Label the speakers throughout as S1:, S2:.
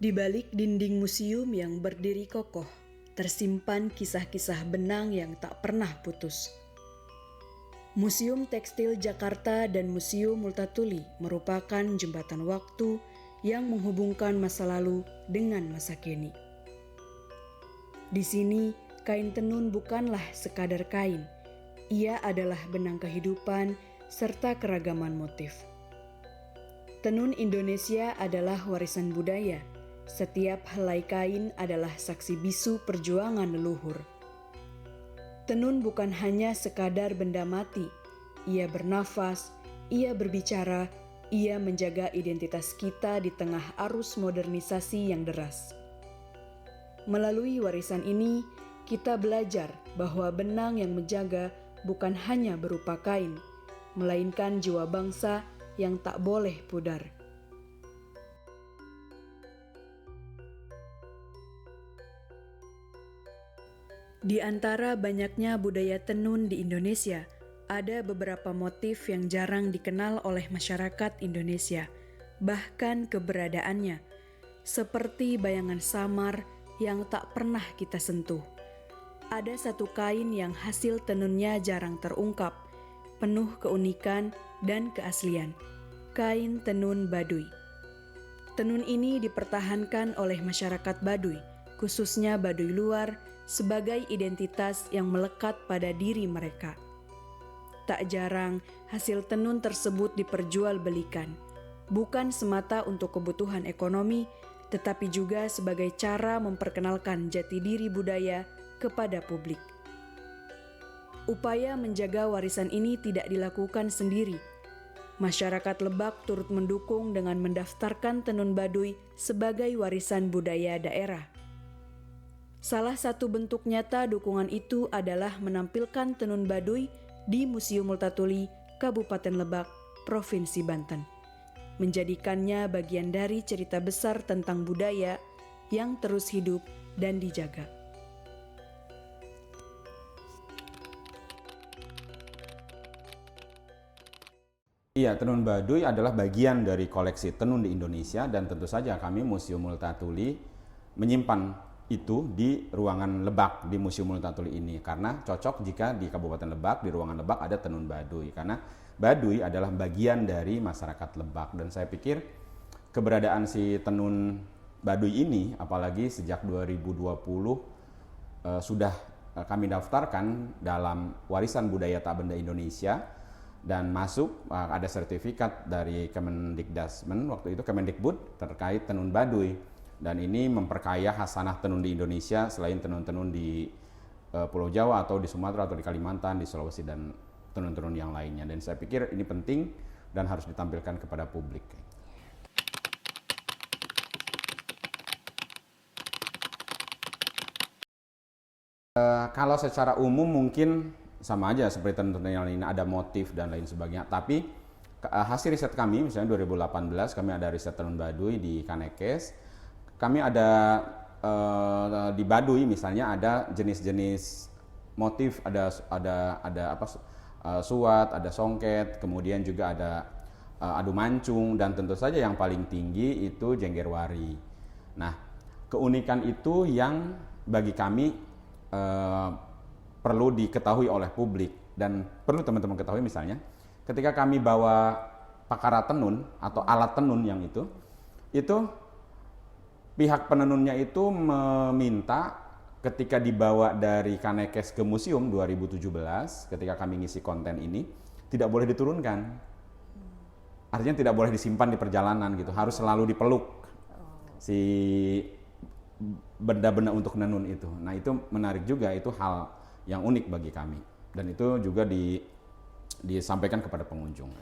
S1: Di balik dinding museum yang berdiri kokoh, tersimpan kisah-kisah benang yang tak pernah putus. Museum Tekstil Jakarta dan Museum Multatuli merupakan jembatan waktu yang menghubungkan masa lalu dengan masa kini. Di sini, kain tenun bukanlah sekadar kain. Ia adalah benang kehidupan serta keragaman motif. Tenun Indonesia adalah warisan budaya. Setiap helai kain adalah saksi bisu perjuangan leluhur. Tenun bukan hanya sekadar benda mati. Ia bernafas, ia berbicara, ia menjaga identitas kita di tengah arus modernisasi yang deras. Melalui warisan ini, kita belajar bahwa benang yang menjaga bukan hanya berupa kain, melainkan jiwa bangsa yang tak boleh pudar. Di antara banyaknya budaya tenun di Indonesia, ada beberapa motif yang jarang dikenal oleh masyarakat Indonesia, bahkan keberadaannya, seperti bayangan samar yang tak pernah kita sentuh. Ada satu kain yang hasil tenunnya jarang terungkap, penuh keunikan dan keaslian, kain tenun Baduy. Tenun ini dipertahankan oleh masyarakat Baduy, khususnya Baduy luar, sebagai identitas yang melekat pada diri mereka. Tak jarang hasil tenun tersebut diperjualbelikan, bukan semata untuk kebutuhan ekonomi, tetapi juga sebagai cara memperkenalkan jati diri budaya kepada publik. Upaya menjaga warisan ini tidak dilakukan sendiri. Masyarakat Lebak turut mendukung dengan mendaftarkan tenun Baduy sebagai warisan budaya daerah. Salah satu bentuk nyata dukungan itu adalah menampilkan tenun Baduy di Museum Multatuli, Kabupaten Lebak, Provinsi Banten. Menjadikannya bagian dari cerita besar tentang budaya yang terus hidup dan dijaga.
S2: Iya, tenun Baduy adalah bagian dari koleksi tenun di Indonesia dan tentu saja kami Museum Multatuli menyimpan itu di ruangan Lebak di Museum Multatuli ini karena cocok jika di Kabupaten Lebak, di ruangan Lebak ada tenun Baduy karena Baduy adalah bagian dari masyarakat Lebak dan saya pikir keberadaan si tenun Baduy ini apalagi sejak 2020 sudah kami daftarkan dalam warisan budaya tak benda Indonesia dan masuk ada sertifikat dari Kemendikdasmen waktu itu Kemendikbud terkait tenun Baduy. Dan ini memperkaya khasanah tenun di Indonesia selain tenun-tenun di Pulau Jawa atau di Sumatera atau di Kalimantan, di Sulawesi dan tenun-tenun yang lainnya. Dan saya pikir ini penting dan harus ditampilkan kepada publik. Kalau secara umum mungkin sama aja seperti tenun-tenun yang lain ada motif dan lain sebagainya. Tapi hasil riset kami misalnya 2018 kami ada riset tenun Baduy di Kanekes. Kami ada di Baduy misalnya ada jenis-jenis motif ada suat, ada songket, kemudian juga ada adu mancung dan tentu saja yang paling tinggi itu jenggerwari. Nah, keunikan itu yang bagi kami perlu diketahui oleh publik dan perlu teman-teman ketahui misalnya ketika kami bawa pakara tenun atau alat tenun yang itu pihak penenunnya itu meminta ketika dibawa dari Kanekes ke museum 2017 ketika kami ngisi konten ini tidak boleh diturunkan. Artinya tidak boleh disimpan di perjalanan gitu, harus selalu dipeluk si benda-benda untuk menenun itu. Nah, itu menarik juga, itu hal yang unik bagi kami dan itu juga disampaikan kepada pengunjung.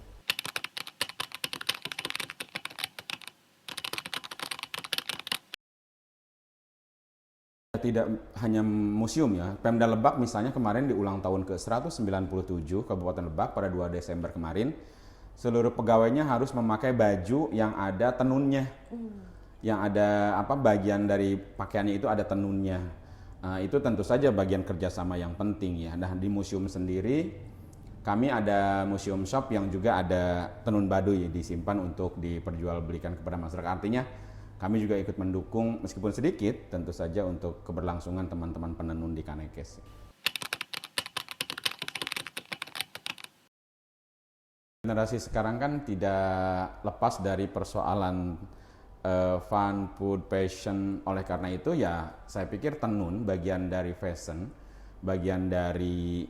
S2: Tidak hanya museum ya, Pemda Lebak misalnya kemarin di ulang tahun ke-197 Kabupaten Lebak pada 2 Desember kemarin, seluruh pegawainya harus memakai baju yang ada tenunnya. Yang ada bagian dari pakaiannya itu ada tenunnya. Itu tentu saja bagian kerjasama yang penting ya. Nah di museum sendiri kami ada museum shop yang juga ada tenun Baduy disimpan untuk diperjualbelikan kepada masyarakat. Artinya kami juga ikut mendukung meskipun sedikit tentu saja untuk keberlangsungan teman-teman penenun di Kanekes. Generasi sekarang kan tidak lepas dari persoalan fun, food, passion. Oleh karena itu ya saya pikir tenun bagian dari fashion, bagian dari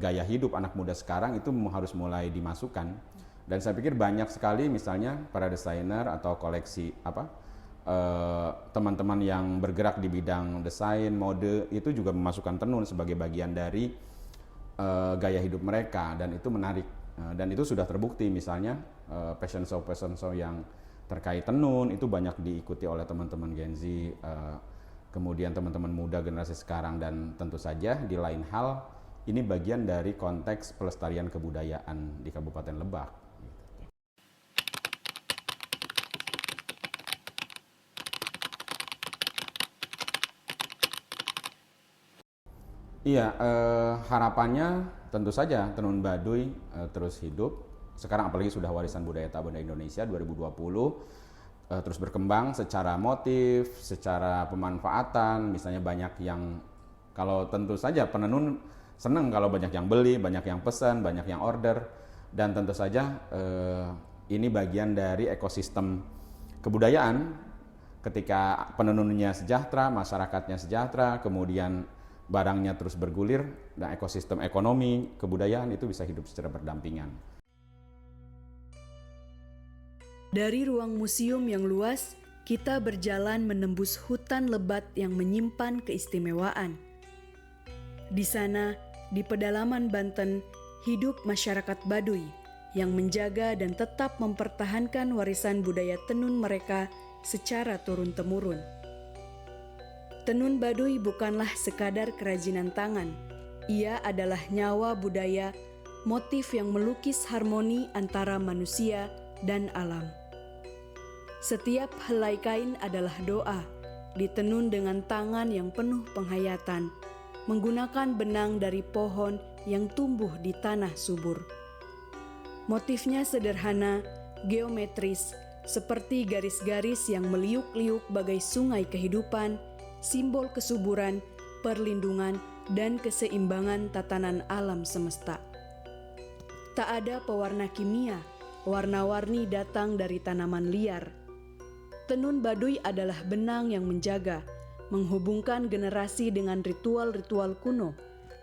S2: gaya hidup anak muda sekarang itu harus mulai dimasukkan. Dan saya pikir banyak sekali misalnya para desainer atau koleksi teman-teman yang bergerak di bidang desain, mode itu juga memasukkan tenun sebagai bagian dari gaya hidup mereka, dan itu menarik. Dan itu sudah terbukti misalnya fashion show yang terkait tenun itu banyak diikuti oleh teman-teman Gen Z, kemudian teman-teman muda generasi sekarang, dan tentu saja di lain hal ini bagian dari konteks pelestarian kebudayaan di Kabupaten Lebak. Iya, harapannya tentu saja tenun Baduy terus hidup. Sekarang apalagi sudah warisan budaya tak benda Indonesia 2020, terus berkembang secara motif, secara pemanfaatan. Misalnya banyak yang, kalau tentu saja penenun senang kalau banyak yang beli, banyak yang pesan, banyak yang order. Dan tentu saja ini bagian dari ekosistem kebudayaan. Ketika penenunnya sejahtera, masyarakatnya sejahtera, kemudian barangnya terus bergulir, dan ekosistem ekonomi kebudayaan itu bisa hidup secara berdampingan.
S1: Dari ruang museum yang luas, kita berjalan menembus hutan lebat yang menyimpan keistimewaan. Di sana, di pedalaman Banten, hidup masyarakat Baduy yang menjaga dan tetap mempertahankan warisan budaya tenun mereka secara turun-temurun. Tenun Baduy bukanlah sekadar kerajinan tangan. Ia adalah nyawa budaya, motif yang melukis harmoni antara manusia dan alam. Setiap helai kain adalah doa, ditenun dengan tangan yang penuh penghayatan, menggunakan benang dari pohon yang tumbuh di tanah subur. Motifnya sederhana, geometris, seperti garis-garis yang meliuk-liuk bagai sungai kehidupan, simbol kesuburan, perlindungan, dan keseimbangan tatanan alam semesta. Tak ada pewarna kimia, warna-warni datang dari tanaman liar. Tenun Baduy adalah benang yang menjaga, menghubungkan generasi dengan ritual-ritual kuno,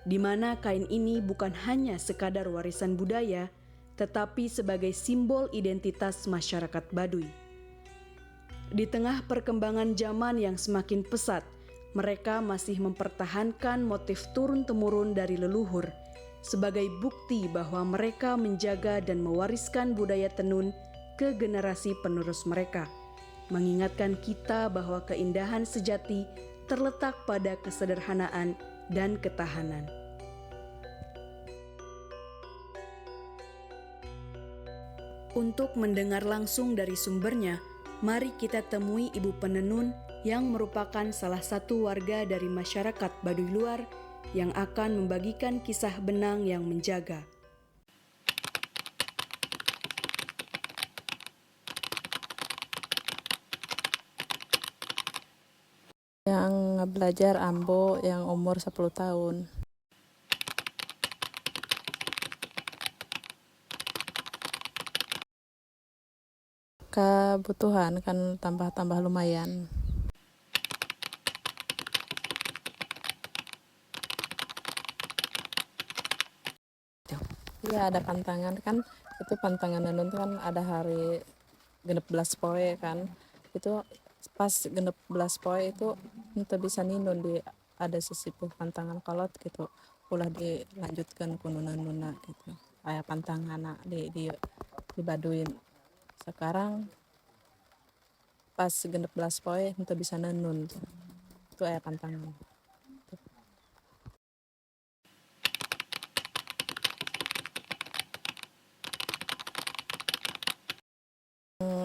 S1: di mana kain ini bukan hanya sekadar warisan budaya, tetapi sebagai simbol identitas masyarakat Baduy. Di tengah perkembangan zaman yang semakin pesat, mereka masih mempertahankan motif turun-temurun dari leluhur sebagai bukti bahwa mereka menjaga dan mewariskan budaya tenun ke generasi penerus mereka, mengingatkan kita bahwa keindahan sejati terletak pada kesederhanaan dan ketahanan. Untuk mendengar langsung dari sumbernya, mari kita temui Ibu Penenun yang merupakan salah satu warga dari masyarakat Baduy luar yang akan membagikan kisah benang yang menjaga.
S3: Yang belajar Ambo yang umur 10 tahun. Kebutuhan kan tambah-tambah lumayan. Iya, ada pantangan kan, itu pantangan nenun kan ada hari genep belas poe kan, itu pas genep belas poe itu ente bisa ninun di ada sesepuh pantangan kolot gitu, ulah dilanjutkan kuno nununa gitu, kayak pantangan di Baduy. Sekarang pas genep belas poe ente bisa nenun, itu kayak pantangan.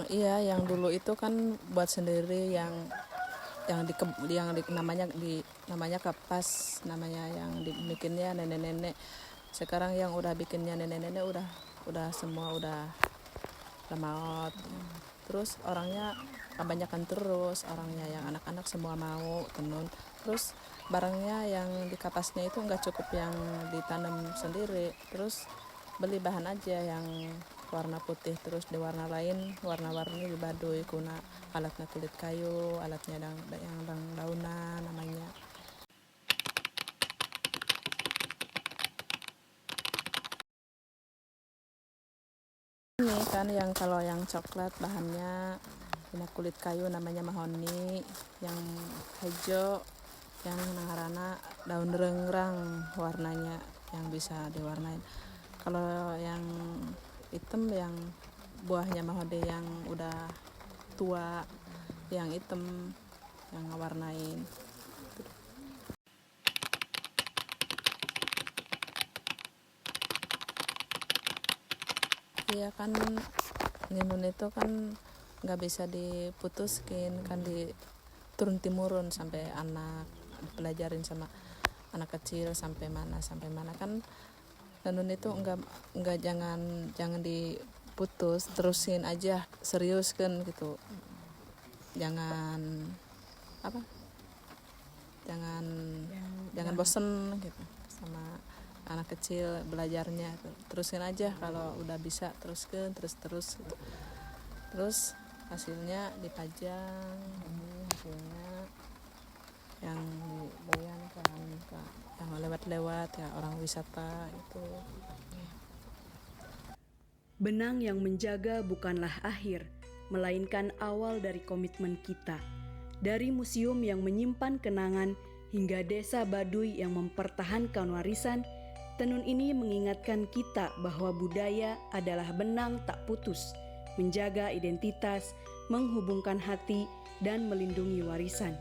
S3: Iya, yang dulu itu kan buat sendiri, yang namanya kapas, namanya yang dibikinnya nenek-nenek. Sekarang yang udah bikinnya nenek-nenek udah semua udah lemot. Terus orangnya kebanyakan, terus orangnya yang anak-anak semua mau tenun. Terus barangnya yang di kapasnya itu nggak cukup yang ditanam sendiri, terus beli bahan aja yang warna putih, terus di warna lain warna-warni di Baduy kuna alatnya kulit kayu, alatnya yang daunan namanya. Ini kan yang kalau yang coklat bahannya punya kulit kayu namanya mahoni, yang hijau yang nangarana daun rengrang warnanya yang bisa diwarnain. Kalau yang hitam yang buahnya mahoni yang udah tua, yang hitam yang ngewarnain. Iya kan, ninun itu kan nggak bisa diputuskin kan, di turun temurun sampai anak pelajarin sama anak kecil sampai mana kan. Ninun itu nggak jangan diputus, terusin aja, serius kan gitu, jangan apa jangan bosen gitu sama anak kecil belajarnya gitu. Terusin aja, kalau udah bisa teruskan terus gitu. Terus hasilnya dipajang, hasilnya yang dibayangkan ke yang lewat ya orang wisata itu.
S1: Benang yang menjaga bukanlah akhir, melainkan awal dari komitmen kita. Dari museum yang menyimpan kenangan hingga desa Baduy yang mempertahankan warisan, tenun ini mengingatkan kita bahwa budaya adalah benang tak putus, menjaga identitas, menghubungkan hati, dan melindungi warisan.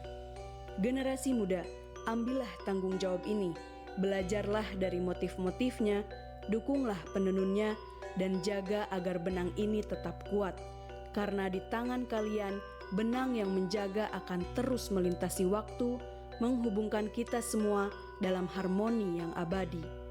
S1: Generasi muda, ambillah tanggung jawab ini, belajarlah dari motif-motifnya, dukunglah penenunnya, dan jaga agar benang ini tetap kuat. Karena di tangan kalian, benang yang menjaga akan terus melintasi waktu, menghubungkan kita semua dalam harmoni yang abadi.